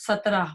17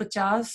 50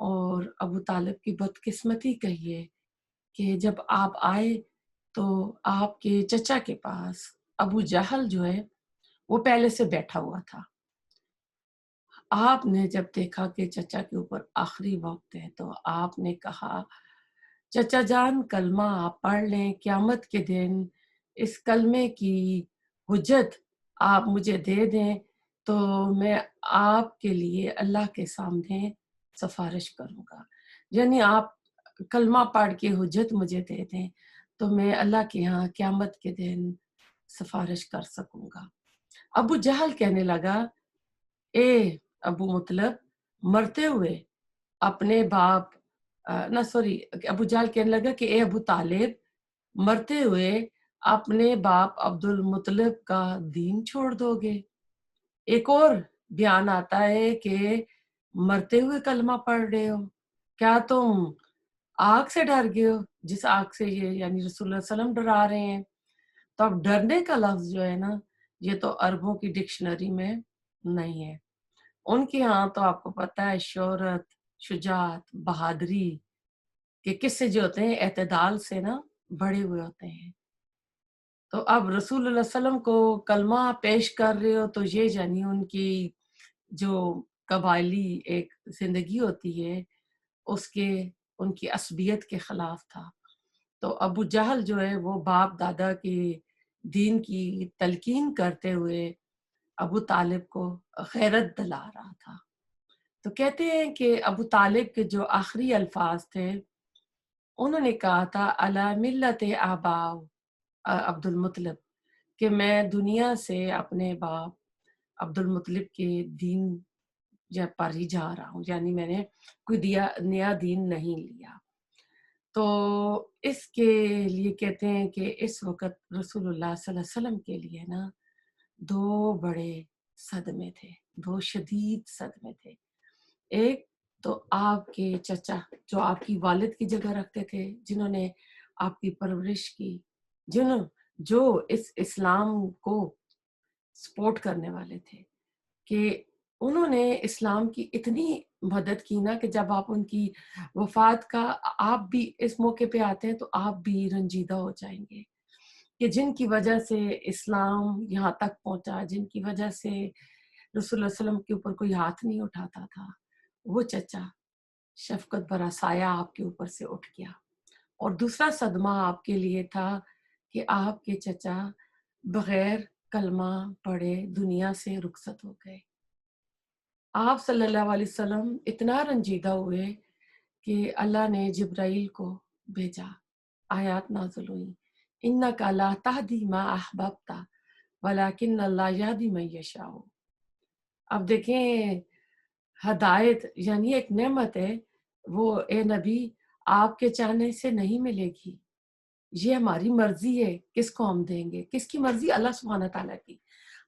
اور ابو طالب کی بدقسمتی کہیے کہ جب آپ آئے تو آپ کے چچا کے پاس ابو جہل جو ہے وہ پہلے سے بیٹھا ہوا تھا۔ آپ نے جب دیکھا کہ چچا کے اوپر آخری وقت ہے تو آپ نے کہا چچا جان کلمہ آپ پڑھ لیں، قیامت کے دن اس کلمے کی حجت آپ مجھے دے دیں تو میں آپ کے لیے اللہ کے سامنے سفارش کروں گا۔ یعنی آپ کلمہ پڑھ کے حجت مجھے دے دیں تو میں اللہ کے ہاں قیامت کے دن سفارش کر سکوں گا۔ ابو جہل کہنے لگا اے ابو مطلب مرتے ہوئے اپنے باپ نہ سوری ابو جہل کہنے لگا کہ اے ابو طالب مرتے ہوئے اپنے باپ عبد المطلب کا دین چھوڑ دو گے۔ ایک اور بیان آتا ہے کہ مرتے ہوئے کلمہ پڑھ رہے ہو، کیا تم آگ سے ڈر گئے ہو جس آگ سے یہ یعنی رسول اللہ صلی اللہ علیہ وسلم ڈرا رہے ہیں۔ تو اب ڈرنے کا لفظ جو ہے نا یہ تو عربوں کی ڈکشنری میں نہیں ہے۔ ان کے ہاں تو آپ کو پتہ ہے شہرت، شجاعت، بہادری کے قصے جو ہوتے ہیں اعتدال سے نا بڑے ہوئے ہوتے ہیں۔ تو اب رسول اللہ صلی اللہ علیہ وسلم کو کلمہ پیش کر رہے ہو تو یہ یعنی ان کی جو قبائلی ایک زندگی ہوتی ہے اس کے ان کی عصبیت کے خلاف تھا۔ تو ابو جہل جو ہے وہ باپ دادا کے دین کی تلقین کرتے ہوئے ابو طالب کو غیرت دلا رہا تھا۔ تو کہتے ہیں کہ ابو طالب کے جو آخری الفاظ تھے انہوں نے کہا تھا علی ملت آباؤ عبد المطلب کہ میں دنیا سے اپنے باپ عبد المطلب کے دین پر ہی جا رہا ہوں، یعنی میں نے کوئی نیا دین نہیں لیا۔ تو اس کے لیے کہتے ہیں کہ اس وقت رسول اللہ صلی اللہ علیہ وسلم کے لیے نا دو بڑے صدمے تھے، دو شدید صدمے تھے۔ ایک تو آپ کے چچا جو آپ کی والد کی جگہ رکھتے تھے، جنہوں نے آپ کی پرورش کی، جو اس اسلام کو سپورٹ کرنے والے تھے، کہ انہوں نے اسلام کی اتنی مدد کی نا کہ جب آپ ان کی وفات کا آپ بھی اس موقع پہ آتے ہیں تو آپ بھی رنجیدہ ہو جائیں گے کہ جن کی وجہ سے اسلام یہاں تک پہنچا، جن کی وجہ سے رسول اللہ صلی اللہ علیہ وسلم کے اوپر کوئی ہاتھ نہیں اٹھاتا تھا، وہ چچا شفقت برا سایہ آپ کے اوپر سے اٹھ گیا۔ اور دوسرا صدمہ آپ کے لیے تھا کہ آپ کے چچا بغیر کلمہ پڑھے دنیا سے رخصت ہو گئے۔ آپ صلی اللہ علیہ وسلم اتنا رنجیدہ ہوئے کہ اللہ نے جبرائیل کو بھیجا، آیات نازل ہوئی انک لا تہدی ما احببت ولکن اللہ یہدی من یشاء۔ اب دیکھیں ہدایت یعنی ایک نعمت ہے، وہ اے نبی آپ کے چاہنے سے نہیں ملے گی، یہ ہماری مرضی ہے کس کو ہم دیں گے۔ کس کی مرضی؟ اللہ سبحانہ تعالیٰ کی۔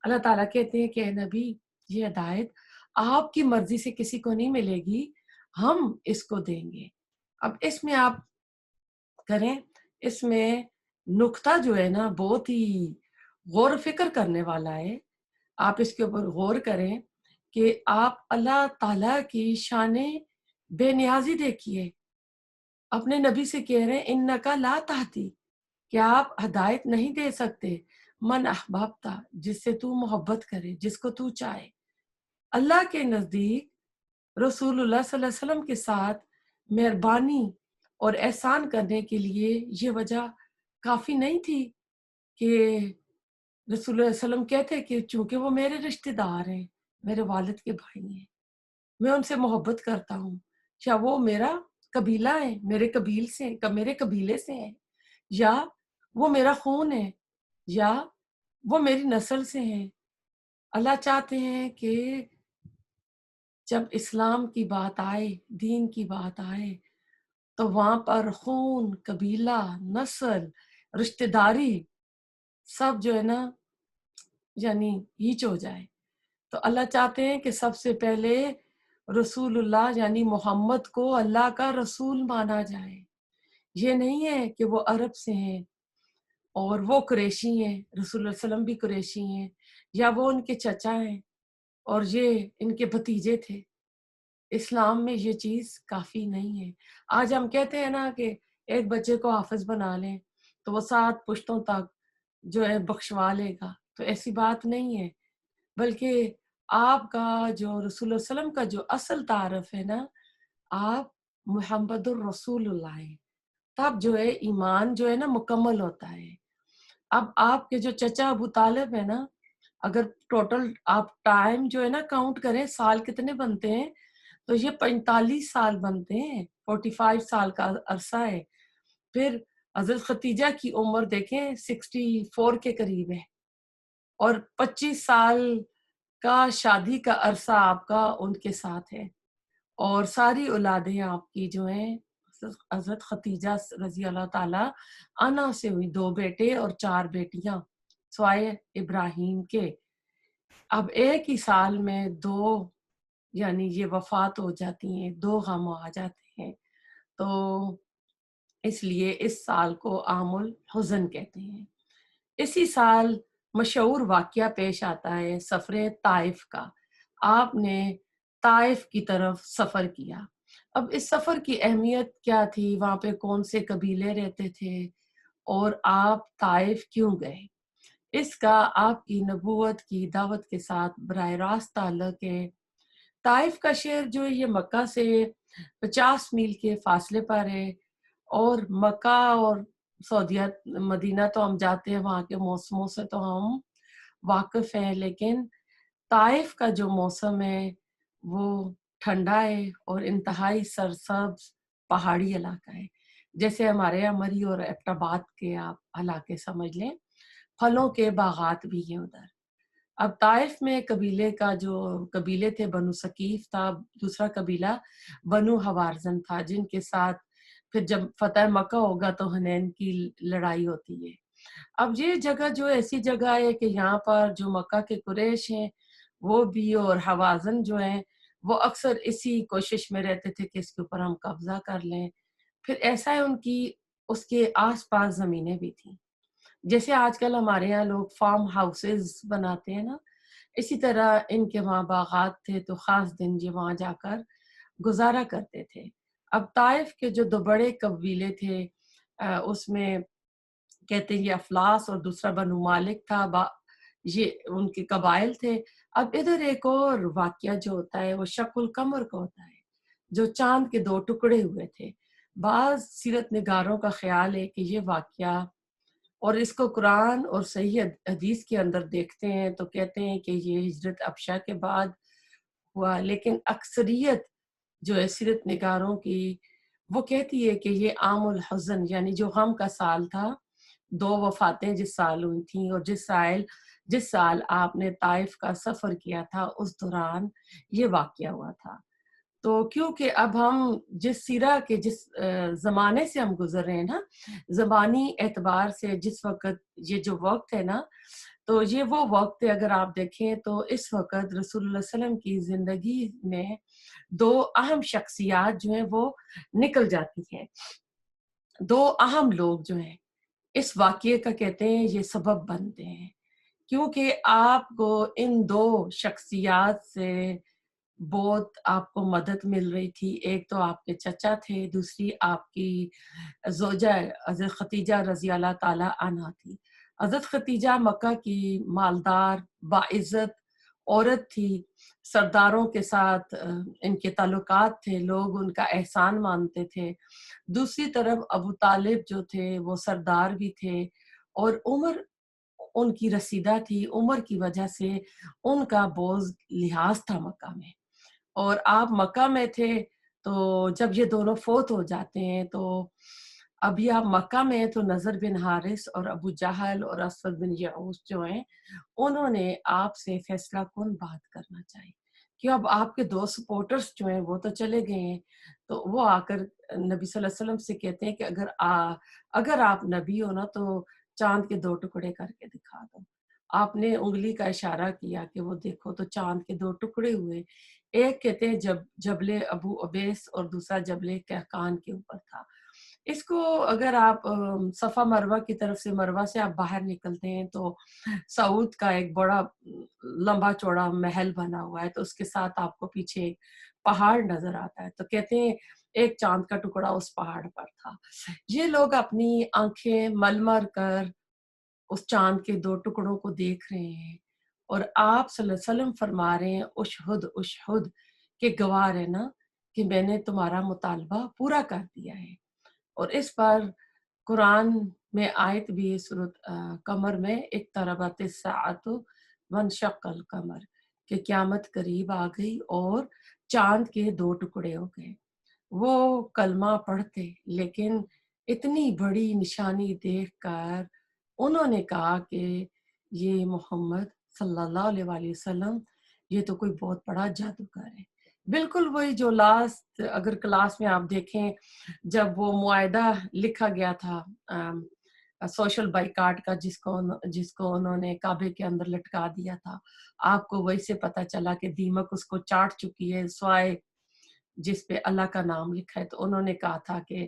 اللہ تعالیٰ کہتے ہیں کہ اے نبی یہ ہدایت آپ کی مرضی سے کسی کو نہیں ملے گی، ہم اس کو دیں گے۔ اب اس میں آپ کریں، اس میں نقطہ جو ہے نا بہت ہی غور و فکر کرنے والا ہے۔ آپ اس کے اوپر غور کریں کہ آپ اللہ تعالیٰ کی شان بے نیازی دیکھیے۔ اپنے نبی سے کہہ رہے ہیں انکا لا تہدی کہ آپ ہدایت نہیں دے سکتے من احبابتا جس سے تو محبت کرے، جس کو تو چاہے۔ اللہ کے نزدیک رسول اللہ صلی اللہ علیہ وسلم کے ساتھ مہربانی اور احسان کرنے کے لیے یہ وجہ کافی نہیں تھی کہ رسول اللہ علیہ وسلم کہتے کہ چونکہ وہ میرے رشتہ دار ہیں، میرے والد کے بھائی ہیں، میں ان سے محبت کرتا ہوں، یا وہ میرا قبیلہ ہے، میرے قبیلے سے ہیں، یا وہ میرا خون ہے، یا وہ میری نسل سے ہیں۔ اللہ چاہتے ہیں کہ جب اسلام کی بات آئے، دین کی بات آئے تو وہاں پر خون، قبیلہ، نسل، رشتہ داری سب جو ہے نا یعنی ہیچ ہو جائے۔ تو اللہ چاہتے ہیں کہ سب سے پہلے رسول اللہ یعنی محمد کو اللہ کا رسول مانا جائے۔ یہ نہیں ہے کہ وہ عرب سے ہیں اور وہ قریشی ہیں، رسول اللہ علیہ وسلم بھی قریشی ہیں، یا وہ ان کے چچا ہیں اور یہ ان کے بھتیجے تھے۔ اسلام میں یہ چیز کافی نہیں ہے۔ آج ہم کہتے ہیں نا کہ ایک بچے کو حافظ بنا لیں تو وہ 7 پشتوں تک جو ہے بخشوا لے گا، تو ایسی بات نہیں ہے، بلکہ آپ کا جو رسول اللہ علیہ وسلم کا جو اصل تعارف ہے نا، آپ محمد الرسول اللہ ہیں، تب جو ہے ایمان جو ہے نا مکمل ہوتا ہے۔ اب آپ کے جو چچا ابو طالب ہے نا، اگر ٹوٹل آپ ٹائم جو ہے نا کاؤنٹ کریں سال کتنے بنتے ہیں، تو یہ 45 سال بنتے ہیں، 45 سال کا عرصہ ہے۔ پھر حضرت ختیجہ کی عمر دیکھیں 64 کے قریب ہے، اور 25 سال کا شادی کا عرصہ آپ کا ان کے ساتھ ہے، اور ساری اولادیں آپ کی جو ہیں حضرت ختیجہ رضی اللہ تعالی عنہا سے ہوئی، 2 بیٹے اور 4 بیٹیاں سوائے ابراہیم کے۔ اب ایک ہی سال میں 2 یعنی یہ وفات ہو جاتی ہیں، 2 غم آ جاتے ہیں، تو اس لیے اس سال کو عام الحزن کہتے ہیں۔ اسی سال مشہور واقعہ پیش آتا ہے سفر طائف کا۔ آپ نے طائف کی طرف سفر کیا۔ اب اس سفر کی اہمیت کیا تھی، وہاں پہ کون سے قبیلے رہتے تھے، اور آپ طائف کیوں گئے، اس کا آپ کی نبوت کی دعوت کے ساتھ براہ راست تعلق ہے۔ طائف کا شہر جو ہے یہ مکہ سے 50 میل کے فاصلے پر ہے، اور مکہ اور سعودیہ مدینہ تو ہم جاتے ہیں، وہاں کے موسموں سے تو ہم واقف ہیں، لیکن طائف کا جو موسم ہے وہ ٹھنڈا ہے اور انتہائی سرسبز پہاڑی علاقہ ہے، جیسے ہمارے یہاں مری اور ایبٹ آباد کے آپ علاقے سمجھ لیں، پھلوں کے باغات بھی ہیں ادھر۔ اب طائف میں قبیلے تھے، بنو ثقیف تھا، دوسرا قبیلہ بنو حوارزن تھا، جن کے ساتھ پھر جب فتح مکہ ہوگا تو حنین کی لڑائی ہوتی ہے۔ اب یہ جگہ جو ایسی جگہ ہے کہ یہاں پر جو مکہ کے قریش ہیں وہ بھی، اور حوازن جو ہیں وہ اکثر اسی کوشش میں رہتے تھے کہ اس کے اوپر ہم قبضہ کر لیں۔ پھر ایسا ہے ان کی اس کے آس پاس زمینیں بھی تھیں، جیسے آج کل ہمارے یہاں لوگ فارم ہاؤسز بناتے ہیں نا، اسی طرح ان کے وہاں باغات تھے، تو خاص دن یہ وہاں جا کر گزارا کرتے تھے۔ اب طائف کے جو 2 بڑے قبیلے تھے، اس میں کہتے ہیں یہ افلاس اور دوسرا بنو مالک تھا، یہ ان کے قبائل تھے۔ اب ادھر ایک اور واقعہ جو ہوتا ہے وہ شق القمر کا ہوتا ہے، جو چاند کے 2 ٹکڑے ہوئے تھے۔ بعض سیرت نگاروں کا خیال ہے کہ یہ واقعہ، اور اس کو قرآن اور صحیح حدیث کے اندر دیکھتے ہیں تو کہتے ہیں کہ یہ ہجرت ابشا کے بعد ہوا، لیکن اکثریت جو ہے سیرت نگاروں کی وہ کہتی ہے کہ یہ عام الحزن یعنی جو غم کا سال تھا، 2 وفاتیں جس سال ہوئی تھیں، اور جس سال آپ نے طائف کا سفر کیا تھا اس دوران یہ واقعہ ہوا تھا۔ تو کیونکہ اب ہم جس سیرہ کے جس زمانے سے ہم گزر رہے ہیں نا، زبانی اعتبار سے جس وقت یہ جو وقت ہے نا، تو یہ وہ وقت ہے، اگر آپ دیکھیں تو اس وقت رسول اللہ صلی اللہ علیہ وسلم کی زندگی میں 2 اہم شخصیات جو ہیں وہ نکل جاتی ہیں، 2 اہم لوگ جو ہیں اس واقعے کا کہتے ہیں یہ سبب بنتے ہیں، کیونکہ آپ کو ان 2 شخصیات سے بہت آپ کو مدد مل رہی تھی۔ ایک تو آپ کے چچا تھے، دوسری آپ کی زوجہ حضرت ختیجہ رضی اللہ تعالی عنہا تھی۔ حضرت ختیجہ مکہ کی مالدار باعزت عورت تھی، سرداروں کے ساتھ ان کے تعلقات تھے، لوگ ان کا احسان مانتے تھے۔ دوسری طرف ابو طالب جو تھے وہ سردار بھی تھے، اور عمر ان کی رسیدہ تھی، عمر کی وجہ سے ان کا بہت لحاظ تھا مکہ میں، اور آپ مکہ میں تھے، تو جب یہ دونوں فوت ہو جاتے ہیں تو ابھی آپ مکہ میں ہیں، تو نضر بن حارث اور ابو جہل اور اسود بن یعوس جو ہیں انہوں نے آپ سے فیصلہ کن بات کرنا چاہی، کہ اب آپ کے 2 سپورٹرز جو ہیں وہ تو چلے گئے ہیں، تو وہ آ کر نبی صلی اللہ علیہ وسلم سے کہتے ہیں کہ اگر آپ نبی ہو نا تو چاند کے 2 ٹکڑے کر کے دکھا دو۔ آپ نے انگلی کا اشارہ کیا کہ وہ دیکھو، تو چاند کے 2 ٹکڑے ہوئے، ایک کہتے ہیں جبل ابو عبیس اور دوسرا جبل کہکان کے اوپر تھا۔ اس کو اگر آپ صفا مروہ کی طرف سے، مروہ سے آپ باہر نکلتے ہیں تو سعود کا ایک بڑا لمبا چوڑا محل بنا ہوا ہے، تو اس کے ساتھ آپ کو پیچھے پہاڑ نظر آتا ہے، تو کہتے ہیں ایک چاند کا ٹکڑا اس پہاڑ پر تھا۔ یہ لوگ اپنی آنکھیں مل مر کر اس چاند کے دو ٹکڑوں کو دیکھ رہے ہیں، اور آپ صلی اللہ علیہ وسلم فرما رہے ہیں اشہد اشہد، کہ گواہ رہنا کہ میں نے تمہارا مطالبہ پورا کر دیا ہے۔ اور اس پر قرآن میں آیت بھی ہے سورۃ قمر میں، اقتربت الساعۃ وانشق القمر، کہ قیامت قریب آ گئی اور چاند کے دو ٹکڑے ہو گئے۔ وہ کلمہ پڑھتے لیکن اتنی بڑی نشانی دیکھ کر انہوں نے کہا کہ یہ محمد صلی اللہ علیہ وآلہ وسلم یہ تو کوئی بہت بڑا جادوگر ہے۔ بالکل وہی جو لاسٹ اگر کلاس میں آپ دیکھیں جب وہ معاہدہ لکھا گیا تھا سوشل بائیکاٹ کا، جس کو انہوں نے کعبے کے اندر لٹکا دیا تھا، آپ کو وہی سے پتہ چلا کہ دیمک اس کو چاٹ چکی ہے سوائے جس پہ اللہ کا نام لکھا ہے۔ تو انہوں نے کہا تھا کہ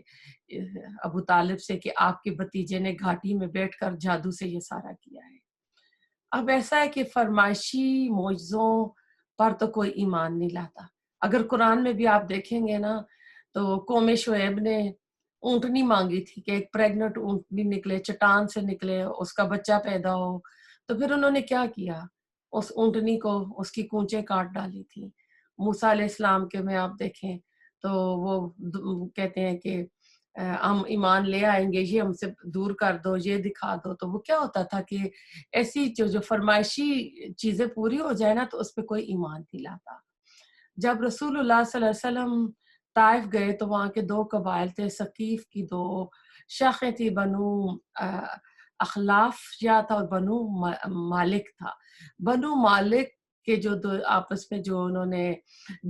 ابو طالب سے کہ آپ کے بھتیجے نے گھاٹی میں بیٹھ کر جادو سے یہ سارا کیا ہے۔ اب ایسا ہے کہ فرمائشی معجزوں پر تو کوئی ایمان نہیں لاتا۔ اگر قرآن میں بھی آپ دیکھیں گے نا تو قوم شعیب نے اونٹنی مانگی تھی کہ ایک پریگننٹ اونٹنی نکلے، چٹان سے نکلے، اس کا بچہ پیدا ہو، تو پھر انہوں نے کیا کیا؟ اس اونٹنی کو اس کی کونچیں کاٹ ڈالی تھی۔ موسیٰ علیہ السلام کے میں آپ دیکھیں تو وہ کہتے ہیں کہ ہم ایمان لے آئیں گے، یہ ہم سے دور کر دو، یہ دکھا دو۔ تو وہ کیا ہوتا تھا کہ ایسی جو فرمائشی چیزیں پوری ہو جائے نا تو اس پہ کوئی ایمان نہیں لاتا۔ جب رسول اللہ صلی اللہ علیہ وسلم طائف گئے تو وہاں کے دو قبائل تھے، ثقیف کی دو شاخیں تھی، بنو اخلاف یا تھا اور بنو مالک تھا۔ بنو مالک کے جو دو آپس میں جو انہوں نے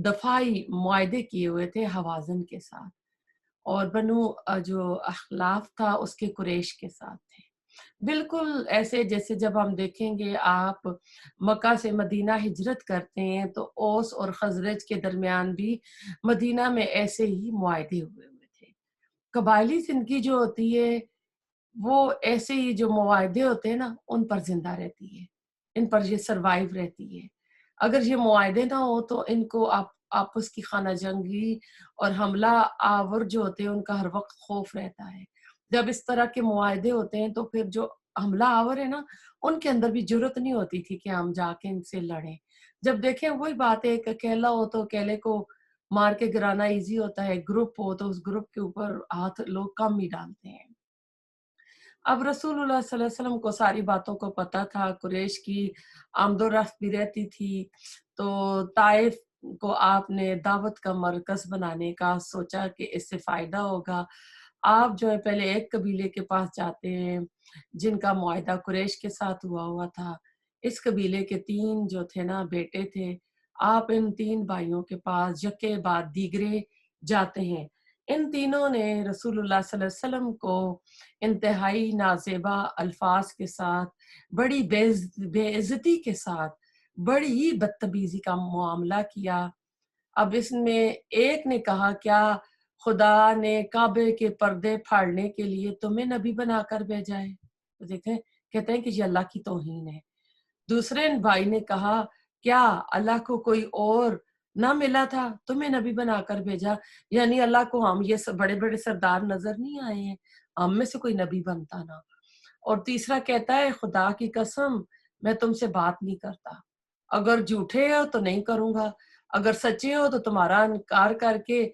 دفاعی معاہدے کیے ہوئے تھے حوازن کے ساتھ، اور بنو جو اخلاف تھا اس کے قریش کے ساتھ تھے۔ بالکل ایسے جیسے جب ہم دیکھیں گے آپ مکہ سے مدینہ ہجرت کرتے ہیں تو اوس اور خزرج کے درمیان بھی مدینہ میں ایسے ہی معاہدے ہوئے تھے۔ قبائلی زندگی جو ہوتی ہے وہ ایسے ہی جو معاہدے ہوتے ہیں نا ان پر زندہ رہتی ہے، ان پر یہ سروائیو رہتی ہے۔ اگر یہ معاہدے نہ ہو تو ان کو آپس کی خانہ جنگی اور حملہ آور جو ہوتے ہیں ان کا ہر وقت خوف رہتا ہے۔ جب اس طرح کے معاہدے ہوتے ہیں تو پھر جو حملہ آور ہے نا ان کے اندر بھی جرت نہیں ہوتی تھی کہ ہم جا کے ان سے لڑیں۔ جب دیکھیں وہی بات ہے کہ اکیلا ہو تو اکیلے کو مار کے گرانا ایزی ہوتا ہے، گروپ ہو تو اس گروپ کے اوپر ہاتھ لوگ کم ہی ڈالتے ہیں۔ اب رسول اللہ صلی اللہ علیہ وسلم کو ساری باتوں کو پتہ تھا، قریش کی آمد و رفت بھی رہتی تھی، تو طائف کو آپ نے دعوت کا مرکز بنانے کا سوچا کہ اس سے فائدہ ہوگا۔ آپ جو ہے پہلے ایک قبیلے کے پاس جاتے ہیں جن کا معاہدہ قریش کے ساتھ ہوا تھا۔ اس قبیلے کے 3 جو تھے نا بیٹے تھے، آپ ان 3 بھائیوں کے پاس یکے بعد دیگرے جاتے ہیں۔ ان تینوں نے رسول اللہ صلی اللہ علیہ وسلم کو انتہائی نازیبا الفاظ کے ساتھ، بڑی بے عزتی کے ساتھ، بڑی ہی بدتمیزی کا معاملہ کیا۔ اب اس میں ایک نے کہا کیا خدا نے کعبے کے پردے پھاڑنے کے لیے تمہیں نبی بنا کر بھیجا ہے؟ تو دیکھیں کہتے ہیں کہ یہ اللہ کی توہین ہے۔ دوسرے بھائی نے کہا کیا اللہ کو کوئی اور نہ ملا تھا تمہیں نبی بنا کر بھیجا؟ یعنی اللہ کو ہم یہ بڑے بڑے سردار نظر نہیں آئے ہیں، ہم میں سے کوئی نبی بنتا نا۔ اور تیسرا کہتا ہے خدا کی قسم میں تم سے بات نہیں کرتا، اگر جھوٹے ہو تو نہیں کروں گا، اگر سچے ہو تو تمہارا انکار کر کے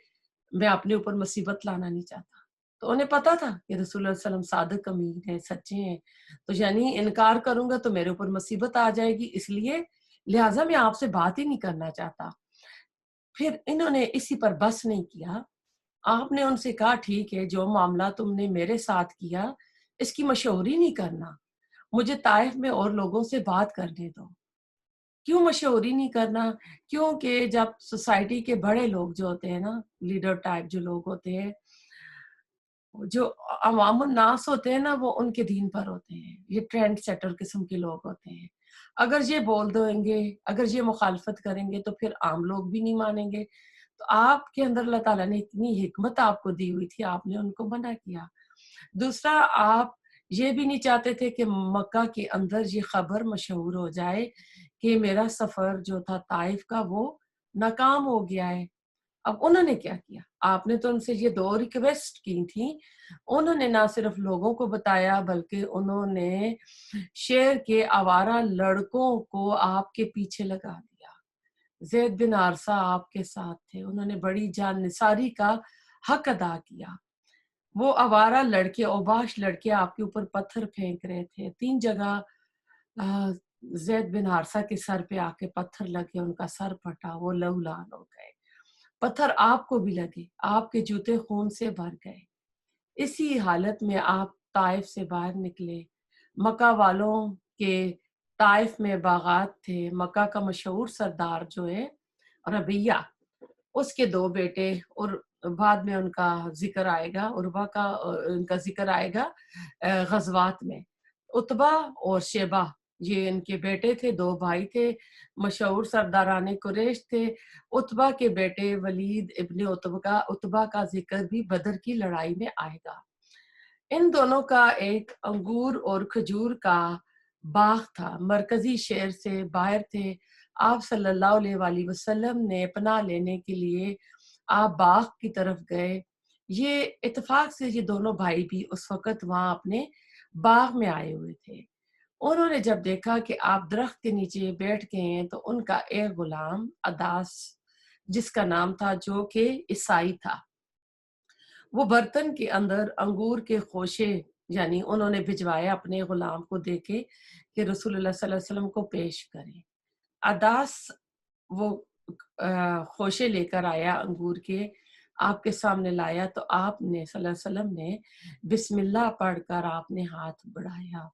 میں اپنے اوپر مصیبت لانا نہیں چاہتا۔ تو انہیں پتا تھا کہ رسول اللہ صلی اللہ علیہ وسلم صادق امین ہیں، سچے ہیں، تو یعنی انکار کروں گا تو میرے اوپر مصیبت آ جائے گی، اس لیے لہٰذا میں آپ سے بات ہی نہیں کرنا چاہتا۔ پھر انہوں نے اسی پر بس نہیں کیا، آپ نے ان سے کہا ٹھیک ہے جو معاملہ تم نے میرے ساتھ کیا اس کی مشہوری نہیں کرنا، مجھے طائف میں اور لوگوں سے بات کرنے دو۔ کیوں مشہوری نہیں کرنا؟ کیونکہ جب سوسائٹی کے بڑے لوگ جو ہوتے ہیں نا، لیڈر ٹائپ جو لوگ ہوتے ہیں، جو عوام الناس ہوتے ہیں نا وہ ان کے دین پر ہوتے ہیں، یہ ٹرینڈ سیٹر قسم کے لوگ ہوتے ہیں۔ اگر یہ بول دیں گے، اگر یہ مخالفت کریں گے تو پھر عام لوگ بھی نہیں مانیں گے۔ تو آپ کے اندر اللہ تعالیٰ نے اتنی حکمت آپ کو دی ہوئی تھی، آپ نے ان کو منع کیا۔ دوسرا آپ یہ بھی نہیں چاہتے تھے کہ مکہ کے اندر یہ خبر مشہور ہو جائے کہ میرا سفر جو تھا طائف کا وہ ناکام ہو گیا ہے۔ اب انہوں نے کیا کیا؟ آپ نے تو ان سے یہ 2 ریکویسٹ کی تھی، انہوں نے نہ صرف لوگوں کو بتایا بلکہ انہوں نے شہر کے آوارہ لڑکوں کو آپ کے پیچھے لگا دیا۔ زید بن حارثہ آپ کے ساتھ تھے، انہوں نے بڑی جان نثاری کا حق ادا کیا۔ وہ آوارہ لڑکے، اوباش لڑکے آپ کے اوپر پتھر پھینک رہے تھے، 3 جگہ زید بن حارثہ کے سر پہ آ کے پتھر لگے، ان کا سر پھٹا، وہ لہو لہان ہو گئے۔ پتھر آپ کو بھی لگے، آپ کے جوتے خون سے بھر گئے۔ اسی حالت میں آپ طائف سے باہر نکلے۔ مکہ والوں کے طائف میں باغات تھے۔ مکہ کا مشہور سردار جو ہے ربیہ، اس کے 2 بیٹے، اور بعد میں ان کا ذکر آئے گا، عربہ کا ان کا ذکر آئے گا غزوات میں۔ عتبہ اور شیبہ یہ ان کے بیٹے تھے، 2 بھائی تھے، مشہور سرداران قریش تھے۔ عتبہ کے بیٹے ولید ابن عتبہ کا ذکر بھی بدر کی لڑائی میں آئے گا۔ ان دونوں کا ایک انگور اور کھجور کا باغ تھا، مرکزی شہر سے باہر تھے۔ آپ صلی اللہ علیہ وآلہ وسلم نے پناہ لینے کے لیے آپ باغ کی طرف گئے۔ یہ اتفاق سے یہ دونوں بھائی بھی اس وقت وہاں اپنے باغ میں آئے ہوئے تھے۔ انہوں نے جب دیکھا کہ آپ درخت کے نیچے بیٹھ گئے ہیں تو ان کا ایک غلام عداس، جس کا نام تھا، جو کہ عیسائی تھا، وہ برتن کے اندر انگور کے خوشے، یعنی انہوں نے بھجوایا اپنے غلام کو دے کے کہ رسول اللہ صلی اللہ علیہ وسلم کو پیش کریں۔ عداس وہ خوشے لے کر آیا انگور کے، آپ کے سامنے لایا تو آپ نے صلی اللہ علیہ وسلم نے بسم اللہ پڑھ کر آپ نے ہاتھ بڑھایا۔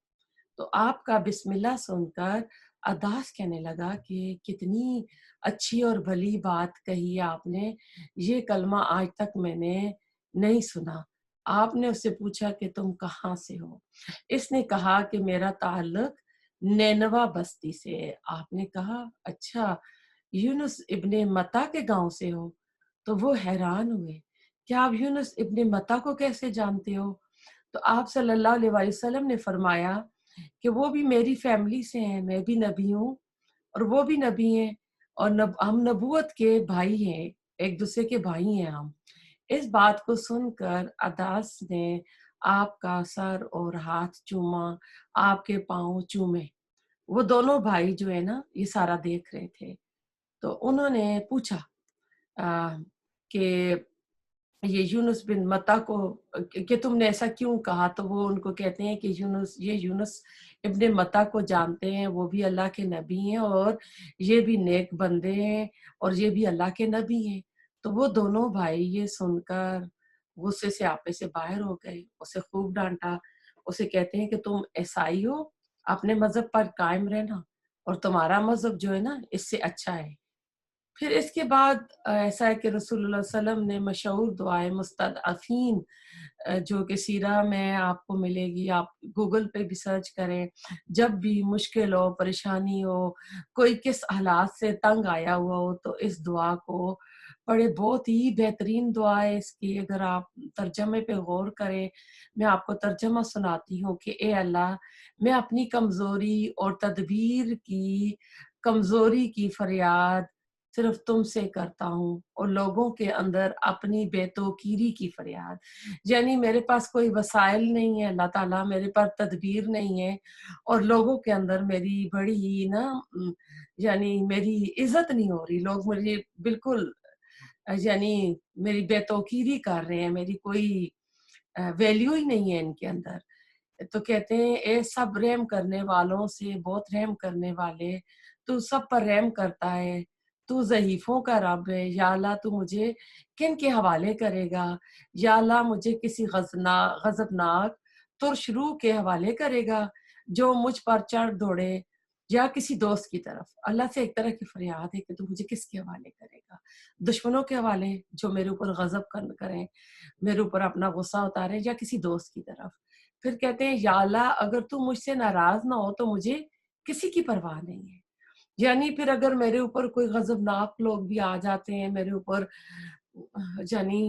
تو آپ کا بسم اللہ سن کر عداس کہنے لگا کہ کتنی اچھی اور بھلی بات کہی آپ نے، یہ کلمہ آج تک میں نے نہیں سنا۔ آپ نے اس سے پوچھا کہ تم کہاں سے ہو؟ اس نے کہا کہ میرا تعلق نینوا بستی سے ہے۔ آپ نے کہا اچھا، یونس ابن متا کے گاؤں سے ہو؟ تو وہ حیران ہوئے، کیا آپ یونس ابن متا کو کیسے جانتے ہو؟ تو آپ صلی اللہ علیہ وسلم نے فرمایا کہ وہ بھی میری فیملی سے ہیں، میں بھی نبی ہوں اور وہ بھی نبی ہیں، اور ہم نبوت کے بھائی ہیں، ایک دوسرے کے بھائی ہیں ہم۔ اس بات کو سن کر عداس نے آپ کا سر اور ہاتھ چوما، آپ کے پاؤں چومے۔ وہ دونوں بھائی جو ہے نا یہ سارا دیکھ رہے تھے، تو انہوں نے پوچھا کہ یہ یونس بن متا کو کہ تم نے ایسا کیوں کہا؟ تو وہ ان کو کہتے ہیں کہ یونس ابن متا کو جانتے ہیں، وہ بھی اللہ کے نبی ہیں اور یہ بھی نیک بندے ہیں اور یہ بھی اللہ کے نبی ہیں۔ تو وہ دونوں بھائی یہ سن کر غصے سے آپے سے باہر ہو گئے، اسے خوب ڈانٹا۔ اسے کہتے ہیں کہ تم عیسائی ہو، اپنے مذہب پر قائم رہنا، اور تمہارا مذہب جو ہے نا اس سے اچھا ہے۔ پھر اس کے بعد ایسا ہے کہ رسول اللہ صلی اللہ علیہ وسلم نے مشہور دعائیں مستضعفین، جو کہ سیرہ میں آپ کو ملے گی، آپ گوگل پہ بھی سرچ کریں، جب بھی مشکل ہو، پریشانی ہو، کوئی کس حالات سے تنگ آیا ہوا ہو تو اس دعا کو پڑھے۔ بہت ہی بہترین دعا ہے اس کی، اگر آپ ترجمے پہ غور کریں۔ میں آپ کو ترجمہ سناتی ہوں کہ اے اللہ، میں اپنی کمزوری اور تدبیر کی کمزوری کی فریاد صرف تم سے کرتا ہوں، اور لوگوں کے اندر اپنی بے توقیری کی فریاد، یعنی میرے پاس کوئی وسائل نہیں ہے اللہ تعالیٰ، میرے پاس تدبیر نہیں ہے، اور لوگوں کے اندر میری بڑی ہی نا یعنی میری عزت نہیں ہو رہی، لوگ مجھے بالکل یعنی میری بے توقیری کر رہے ہیں، میری کوئی ویلیو ہی نہیں ہے ان کے اندر۔ تو کہتے ہیں اے سب رحم کرنے والوں سے بہت رحم کرنے والے، تو سب پر رحم کرتا ہے، تو ضعیفوں کا رب ہے، یا اللہ تو مجھے کن کے حوالے کرے گا؟ یا اللہ مجھے کسی غضبناک ترش روح کے حوالے کرے گا جو مجھ پر چڑھ دوڑے، یا کسی دوست کی طرف؟ اللہ سے ایک طرح کی فریاد ہے کہ تو مجھے کس کے حوالے کرے گا؟ دشمنوں کے حوالے جو میرے اوپر غضب کریں، میرے اوپر اپنا غصہ اتارے، یا کسی دوست کی طرف؟ پھر کہتے ہیں یا اللہ اگر تو مجھ سے ناراض نہ ہو تو مجھے کسی کی پرواہ نہیں ہے۔ یعنی پھر اگر میرے اوپر کوئی غضبناک لوگ بھی آ جاتے ہیں، میرے اوپر یعنی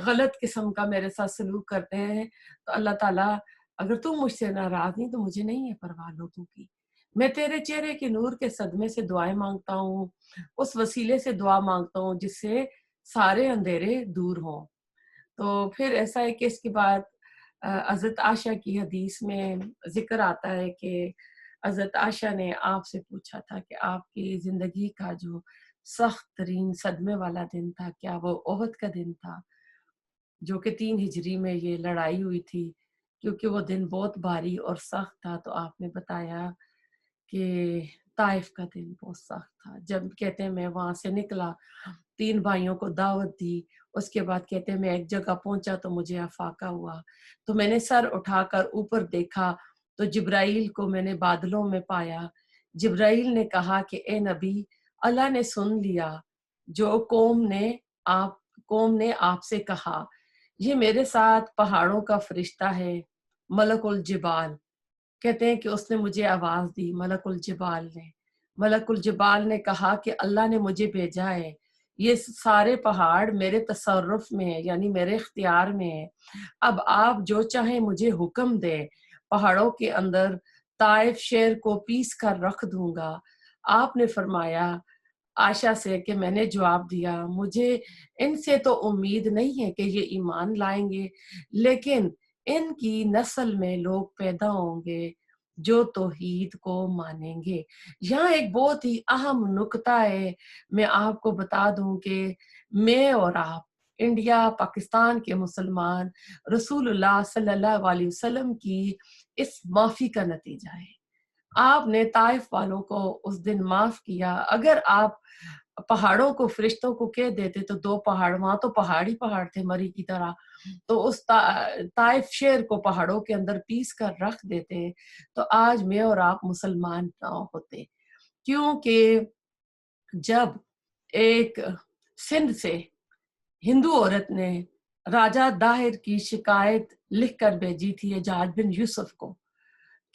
غلط قسم کا میرے ساتھ سلوک کرتے ہیں، تو اللہ تعالیٰ اگر تم مجھ سے ناراض نہیں تو مجھے نہیں ہے پرواہ لوگوں کی۔ میں تیرے چہرے کے نور کے صدمے سے دعائیں مانگتا ہوں، اس وسیلے سے دعا مانگتا ہوں جس سے سارے اندھیرے دور ہوں۔ تو پھر ایسا ہے کہ اس کے بعد حضرت عائشہ کی حدیث میں ذکر آتا ہے کہ حضرت عائشہ نے آپ سے پوچھا تھا کہ آپ کی زندگی کا جو سخت ترین صدمے والا دن تھا کیا وہ احد کا دن تھا، جو کہ 3 ہجری میں یہ لڑائی ہوئی تھی، کیونکہ وہ دن بہت بھاری اور سخت تھا۔ تو آپ نے بتایا کہ طائف کا دن بہت سخت تھا۔ جب کہتے ہیں میں وہاں سے نکلا، 3 بھائیوں کو دعوت دی، اس کے بعد کہتے ہیں میں ایک جگہ پہنچا تو مجھے افاقہ ہوا، تو میں نے سر اٹھا کر اوپر دیکھا تو جبرائیل کو میں نے بادلوں میں پایا۔ جبرائیل نے کہا کہ اے نبی، اللہ نے سن لیا جو قوم نے آپ سے کہا، یہ میرے ساتھ پہاڑوں کا فرشتہ ہے، ملک الجبال۔ کہتے ہیں کہ اس نے مجھے آواز دی، ملک الجبال نے کہا کہ اللہ نے مجھے بھیجا ہے، یہ سارے پہاڑ میرے تصرف میں ہیں، یعنی میرے اختیار میں ہیں، اب آپ جو چاہیں مجھے حکم دیں، پہاڑوں کے اندر طائف شہر کو پیس کر رکھ دوں گا۔ آپ نے فرمایا عائشہ سے کہ میں نے جواب دیا مجھے ان سے تو امید نہیں ہے کہ یہ ایمان لائیں گے، لیکن ان کی نسل میں لوگ پیدا ہوں گے جو توحید کو مانیں گے۔ یہاں ایک بہت ہی اہم نکتہ ہے، میں آپ کو بتا دوں کہ میں اور آپ انڈیا پاکستان کے مسلمان رسول اللہ صلی اللہ علیہ وسلم کی اس معافی کا نتیجہ ہے۔ آپ نے طائف والوں کو اس دن معاف کیا۔ اگر آپ پہاڑوں کو فرشتوں کو کہہ دیتے تو 2 پہاڑ، وہاں تو پہاڑ ہی پہاڑ تھے مری کی طرح، تو اس طائف شہر کو پہاڑوں کے اندر پیس کر رکھ دیتے تو آج میں اور آپ مسلمان نہ ہوتے۔ کیونکہ جب ایک سندھ سے ہندو عورت نے راجہ داہر کی شکایت لکھ کر بھیجی تھی حجاج بن یوسف کو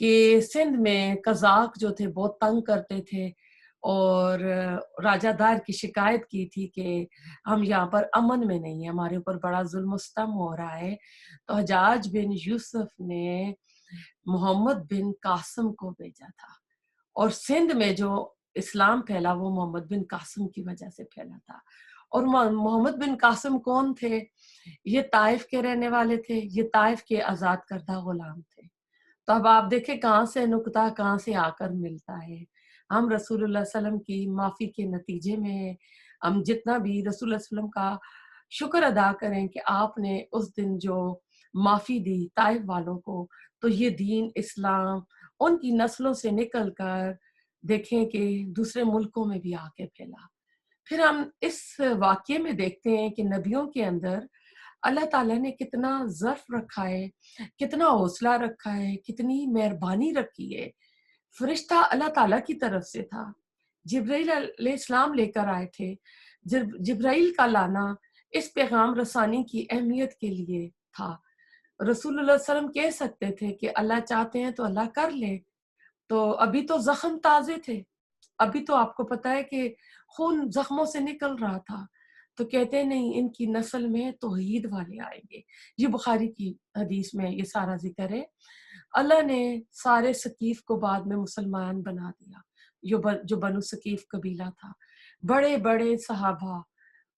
کہ سندھ میں قزاق جو تھے بہت تنگ کرتے تھے، اور راجہ دار کی شکایت کی تھی کہ ہم یہاں پر امن میں نہیں ہیں، ہمارے اوپر بڑا ظلم و ستم ہو رہا ہے۔ تو حجاج بن یوسف نے محمد بن قاسم کو بھیجا تھا، اور سندھ میں جو اسلام پھیلا وہ محمد بن قاسم کی وجہ سے پھیلا تھا۔ اور محمد بن قاسم کون تھے؟ یہ طائف کے رہنے والے تھے، یہ طائف کے آزاد کردہ غلام تھے۔ تو اب آپ دیکھیں کہاں سے نکتہ کہاں سے آ کر ملتا ہے۔ ہم رسول اللہ صلی اللہ علیہ وسلم کی معافی کے نتیجے میں ہم جتنا بھی رسول اللہ صلی اللہ علیہ وسلم کا شکر ادا کریں کہ آپ نے اس دن جو معافی دی طائف والوں کو، تو یہ دین اسلام ان کی نسلوں سے نکل کر دیکھیں کہ دوسرے ملکوں میں بھی آ کے پھیلا۔ پھر ہم اس واقعے میں دیکھتے ہیں کہ نبیوں کے اندر اللہ تعالیٰ نے کتنا ظرف رکھا ہے، کتنا حوصلہ رکھا ہے، کتنی مہربانی رکھی ہے۔ فرشتہ اللہ تعالیٰ کی طرف سے تھا، جبرائیل علیہ السلام لے کر آئے تھے۔ جبرائیل کا لانا اس پیغام رسانی کی اہمیت کے لیے تھا۔ رسول اللہ صلی اللہ علیہ وسلم کہہ سکتے تھے کہ اللہ چاہتے ہیں تو اللہ کر لے، تو ابھی تو زخم تازے تھے، ابھی تو آپ کو پتا ہے کہ خون زخموں سے نکل رہا تھا، تو کہتے نہیں ان کی نسل میں توحید والے آئیں گے۔ یہ بخاری کی حدیث میں یہ سارا ذکر ہے۔ اللہ نے سارے ثقیف کو بعد میں مسلمان بنا دیا، جو بنو ثقیف قبیلہ تھا۔ بڑے بڑے صحابہ،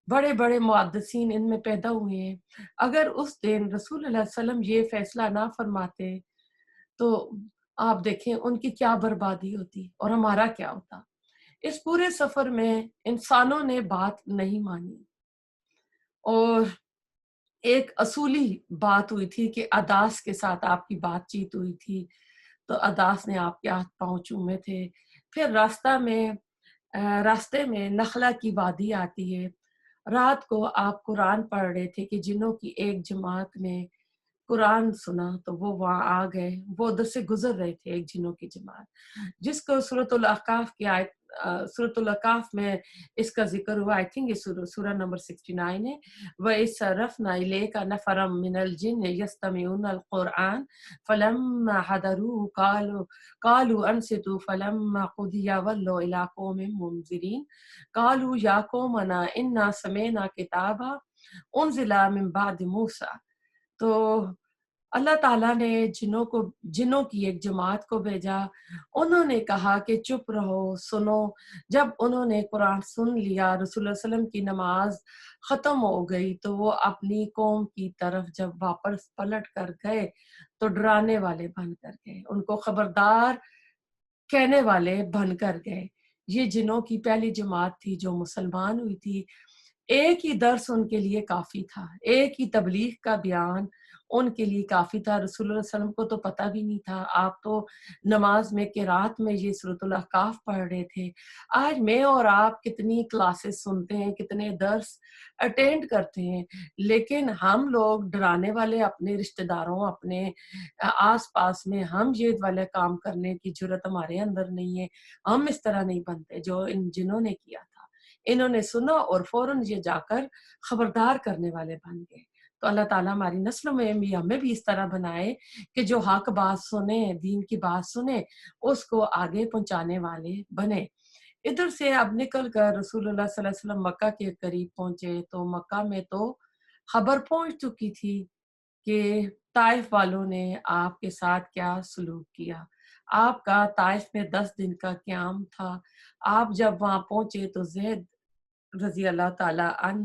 بڑے بڑے محدثین ان میں پیدا ہوئے ہیں۔ اگر اس دن رسول اللہ صلی اللہ علیہ وسلم یہ فیصلہ نہ فرماتے تو آپ دیکھیں ان کی کیا بربادی ہوتی اور ہمارا کیا ہوتا۔ اس پورے سفر میں انسانوں نے بات نہیں مانی، اور ایک اصولی بات ہوئی تھی کہ اداس کے ساتھ آپ کی بات چیت ہوئی تھی، تو اداس نے آپ کے ہاتھ پاؤں چومے تھے۔ پھر راستے میں نخلا کی وادی آتی ہے، رات کو آپ قرآن پڑھ رہے تھے کہ جنوں کی ایک جماعت نے قرآن سنا تو وہ وہاں آ گئے، وہ ادھر سے گزر رہے تھے ایک جنوں کی جماعت، جس کو سورۃ الاحقاف کی آیت، سورۃ الاحقاف میں اس کا ذکر ہوا، آئی تھنک یہ سورہ نمبر 69 ہے۔ وَإِذْ صَرَفْنَا إِلَيْكَ نَفَرًا مِنَ الْجِنِّ يَسْتَمِعُونَ الْقُرْآنَ فَلَمَّا حَضَرُوهُ قَالُوا أَنصِتُوا فَلَمَّا قُضِيَ وَلَّوْا إِلَىٰ قَوْمِهِمْ مُنذِرِينَ قَالُوا يَا قَوْمَنَا إِنَّا سَمِعْنَا كِتَابًا أُنزِلَ مِن بَعْدِ مُوسَىٰ۔ تو اللہ تعالیٰ نے جنوں کی ایک جماعت کو بھیجا، انہوں نے کہا کہ چپ رہو، سنو۔ جب انہوں نے قرآن سن لیا، رسول اللہ علیہ وسلم کی نماز ختم ہو گئی، تو وہ اپنی قوم کی طرف جب واپس پلٹ کر گئے تو ڈرانے والے بن کر گئے، ان کو خبردار کہنے والے بن کر گئے۔ یہ جنوں کی پہلی جماعت تھی جو مسلمان ہوئی تھی۔ ایک ہی درس ان کے لیے کافی تھا، ایک ہی تبلیغ کا بیان ان کے لیے کافی تھا۔ رسول اللہ علیہ وسلم کو تو پتہ بھی نہیں تھا، آپ تو نماز میں قرات میں یہ سورۃ الاحقاف پڑھ رہے تھے۔ آج میں اور آپ کتنی کلاسز سنتے ہیں، کتنے درس اٹینڈ کرتے ہیں، لیکن ہم لوگ ڈرانے والے اپنے رشتہ داروں، اپنے آس پاس میں ہم یہ والے کام کرنے کی جرت ہمارے اندر نہیں ہے۔ ہم اس طرح نہیں بنتے جو ان جنہوں نے کیا تھا۔ انہوں نے سنا اور فوراً یہ جا کر خبردار کرنے والے بن گئے۔ تو اللہ تعالیٰ ہماری نسلوں میں بھی ہمیں بھی اس طرح بنائے کہ جو حق بات سنے، دین کی بات سنے، اس کو آگے پہنچانے والے بنے۔ ادھر سے اب نکل کر رسول اللہ صلی اللہ علیہ وسلم مکہ کے قریب پہنچے تو مکہ میں تو خبر پہنچ چکی تھی کہ طائف والوں نے آپ کے ساتھ کیا سلوک کیا۔ آپ کا طائف میں 10 دن کا قیام تھا۔ آپ جب وہاں پہنچے تو زید رضی اللہ تعالیٰ عنہ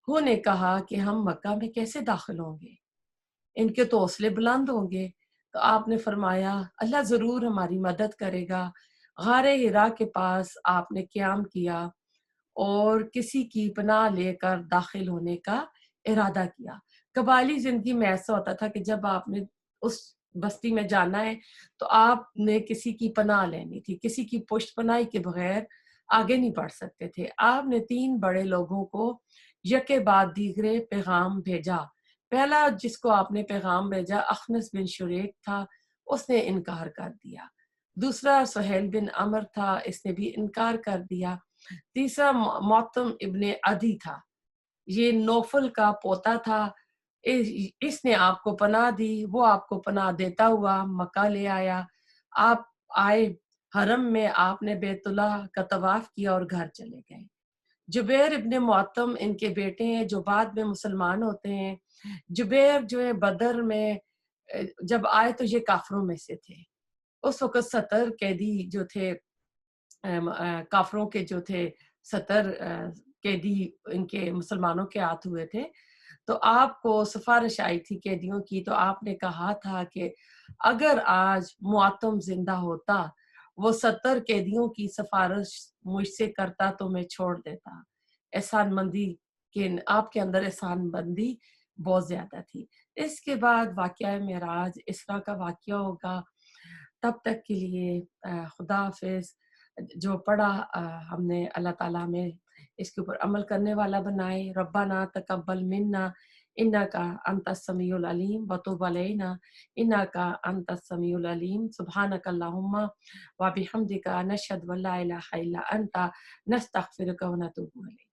نے کہا کہ ہم مکہ میں کیسے داخل ہوں گے، ان کے تو حوصلے بلند ہوں گے۔ تو آپ نے فرمایا اللہ ضرور ہماری مدد کرے گا۔ غار ہرا کے پاس آپ نے قیام کیا اور کسی کی پناہ لے کر داخل ہونے کا ارادہ کیا۔ قبائلی زندگی میں ایسا ہوتا تھا کہ جب آپ نے اس بستی میں جانا ہے تو آپ نے کسی کی پناہ لینی تھی، کسی کی پشت پناہی کے بغیر آگے نہیں بڑھ سکتے تھے۔ آپ نے 3 بڑے لوگوں کو یکے بعد دیگرے پیغام بھیجا۔ پہلا جس کو آپ نے پیغام بھیجا اخنس بن شریک تھا، اس نے انکار کر دیا۔ دوسرا سہیل بن عمر تھا، اس نے بھی انکار کر دیا۔ تیسرا معتم ابن عدی تھا، یہ نوفل کا پوتا تھا، اس نے آپ کو پناہ دی، وہ آپ کو پناہ دیتا ہوا مکہ لے آیا۔ آپ آئے حرم میں، آپ نے بیت اللہ کا طواف کیا اور گھر چلے گئے۔ جبیر ابن معتم ان کے بیٹے ہیں جو بعد میں مسلمان ہوتے ہیں۔ جبیر جو ہے بدر میں جب آئے تو یہ کافروں میں سے تھے۔ اس وقت 70 قیدی جو تھے، کافروں کے جو تھے 70 قیدی ان کے مسلمانوں کے ہاتھ ہوئے تھے۔ تو آپ کو سفارش آئی تھی قیدیوں کی، تو آپ نے کہا تھا کہ اگر آج معتم زندہ ہوتا، وہ 70 قیدیوں کی سفارش مجھ سے کرتا تو میں چھوڑ دیتا۔ احسان مندی کہ آپ کے اندر احسان مندی بہت زیادہ تھی۔ اس کے بعد واقعہ معراج اسرا کا واقعہ ہوگا۔ تب تک کے لیے خدا حافظ۔ جو پڑھا ہم نے، اللہ تعالیٰ میں اس کے اوپر عمل کرنے والا بنائے۔ ربنا تقبل منا انکا انت السمیع العلیم وتب علینا انکا انت السمیع العلیم سبحانک اللہم وبحمدک نشہد ان لا الہ الا انت نستغفرک ونتوب الیک۔